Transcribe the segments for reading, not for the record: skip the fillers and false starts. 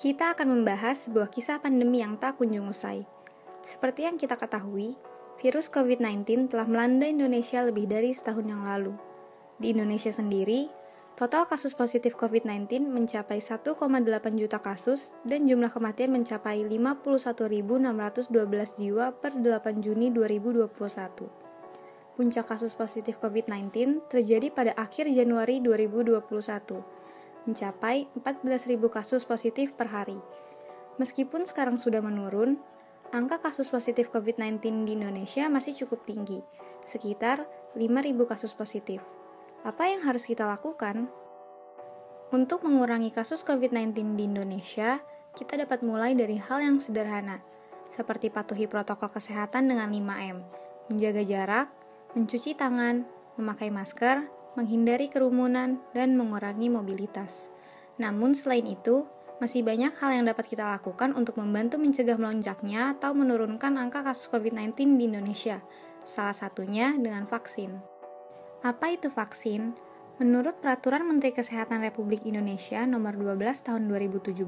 Kita akan membahas sebuah kisah pandemi yang tak kunjung usai. Seperti yang kita ketahui, virus COVID-19 telah melanda Indonesia lebih dari setahun yang lalu. Di Indonesia sendiri, total kasus positif COVID-19 mencapai 1,8 juta kasus dan jumlah kematian mencapai 51.612 jiwa per 8 Juni 2021. Puncak kasus positif COVID-19 terjadi pada akhir Januari 2021, mencapai 14.000 kasus positif per hari. Meskipun sekarang sudah menurun, angka kasus positif COVID-19 di Indonesia masih cukup tinggi, sekitar 5.000 kasus positif. Apa yang harus kita lakukan? Untuk mengurangi kasus COVID-19 di Indonesia, kita dapat mulai dari hal yang sederhana, seperti patuhi protokol kesehatan dengan 5M, menjaga jarak, mencuci tangan, memakai masker, menghindari kerumunan, dan mengurangi mobilitas. Namun selain itu, masih banyak hal yang dapat kita lakukan untuk membantu mencegah melonjaknya atau menurunkan angka kasus COVID-19 di Indonesia, salah satunya dengan vaksin. Apa itu vaksin? Menurut Peraturan Menteri Kesehatan Republik Indonesia Nomor 12 Tahun 2017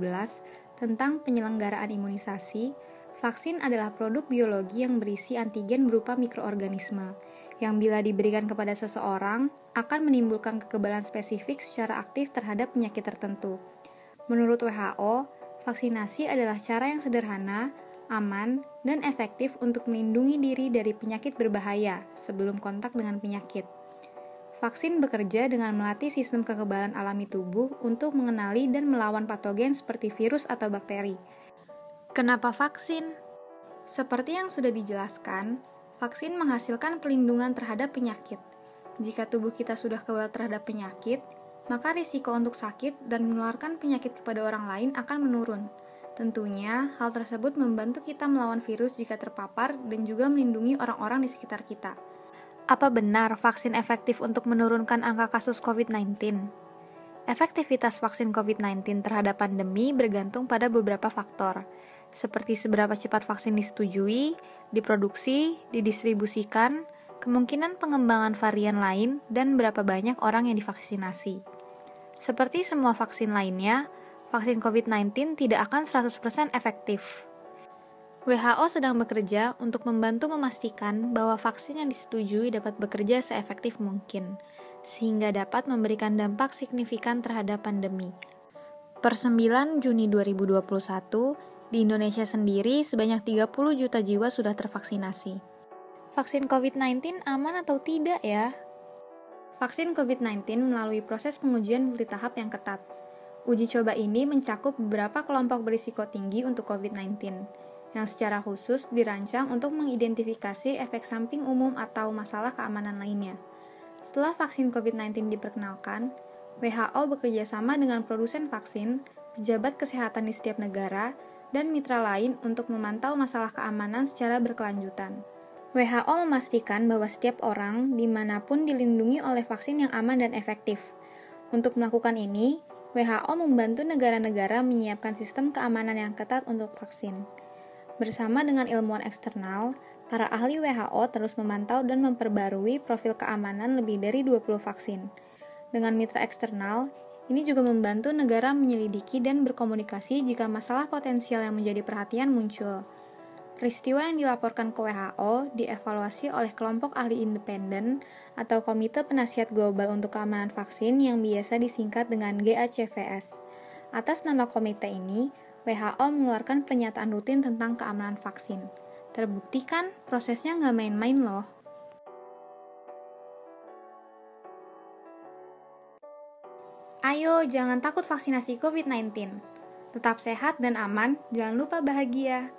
tentang penyelenggaraan imunisasi, vaksin adalah produk biologi yang berisi antigen berupa mikroorganisme, yang bila diberikan kepada seseorang akan menimbulkan kekebalan spesifik secara aktif terhadap penyakit tertentu. Menurut WHO, vaksinasi adalah cara yang sederhana, aman, dan efektif untuk melindungi diri dari penyakit berbahaya sebelum kontak dengan penyakit. Vaksin bekerja dengan melatih sistem kekebalan alami tubuh untuk mengenali dan melawan patogen seperti virus atau bakteri. Kenapa vaksin? Seperti yang sudah dijelaskan, vaksin menghasilkan pelindungan terhadap penyakit. Jika tubuh kita sudah kebal terhadap penyakit, maka risiko untuk sakit dan menularkan penyakit kepada orang lain akan menurun. Tentunya, hal tersebut membantu kita melawan virus jika terpapar dan juga melindungi orang-orang di sekitar kita. Apa benar vaksin efektif untuk menurunkan angka kasus COVID-19? Efektivitas vaksin COVID-19 terhadap pandemi bergantung pada beberapa faktor, seperti seberapa cepat vaksin disetujui, diproduksi, didistribusikan, kemungkinan pengembangan varian lain, dan berapa banyak orang yang divaksinasi. Seperti semua vaksin lainnya, vaksin COVID-19 tidak akan 100% efektif. WHO sedang bekerja untuk membantu memastikan bahwa vaksin yang disetujui dapat bekerja seefektif mungkin, sehingga dapat memberikan dampak signifikan terhadap pandemi. Per 9 Juni 2021, di Indonesia sendiri sebanyak 30 juta jiwa sudah tervaksinasi. Vaksin COVID-19 aman atau tidak ya? Vaksin COVID-19 melalui proses pengujian multitahap yang ketat. Uji coba ini mencakup beberapa kelompok berisiko tinggi untuk COVID-19, yang secara khusus dirancang untuk mengidentifikasi efek samping umum atau masalah keamanan lainnya. Setelah vaksin COVID-19 diperkenalkan, WHO bekerjasama dengan produsen vaksin, pejabat kesehatan di setiap negara, dan mitra lain untuk memantau masalah keamanan secara berkelanjutan. WHO memastikan bahwa setiap orang dimanapun dilindungi oleh vaksin yang aman dan efektif. Untuk melakukan ini, WHO membantu negara-negara menyiapkan sistem keamanan yang ketat untuk vaksin. Bersama dengan ilmuwan eksternal, para ahli WHO terus memantau dan memperbarui profil keamanan lebih dari 20 vaksin. Dengan mitra eksternal, ini juga membantu negara menyelidiki dan berkomunikasi jika masalah potensial yang menjadi perhatian muncul. Peristiwa yang dilaporkan ke WHO dievaluasi oleh kelompok ahli independen atau Komite Penasihat Global untuk Keamanan Vaksin yang biasa disingkat dengan GACVS. Atas nama komite ini, WHO mengeluarkan pernyataan rutin tentang keamanan vaksin. Terbukti kan prosesnya nggak main-main loh. Ayo, jangan takut vaksinasi COVID-19. Tetap sehat dan aman, jangan lupa bahagia.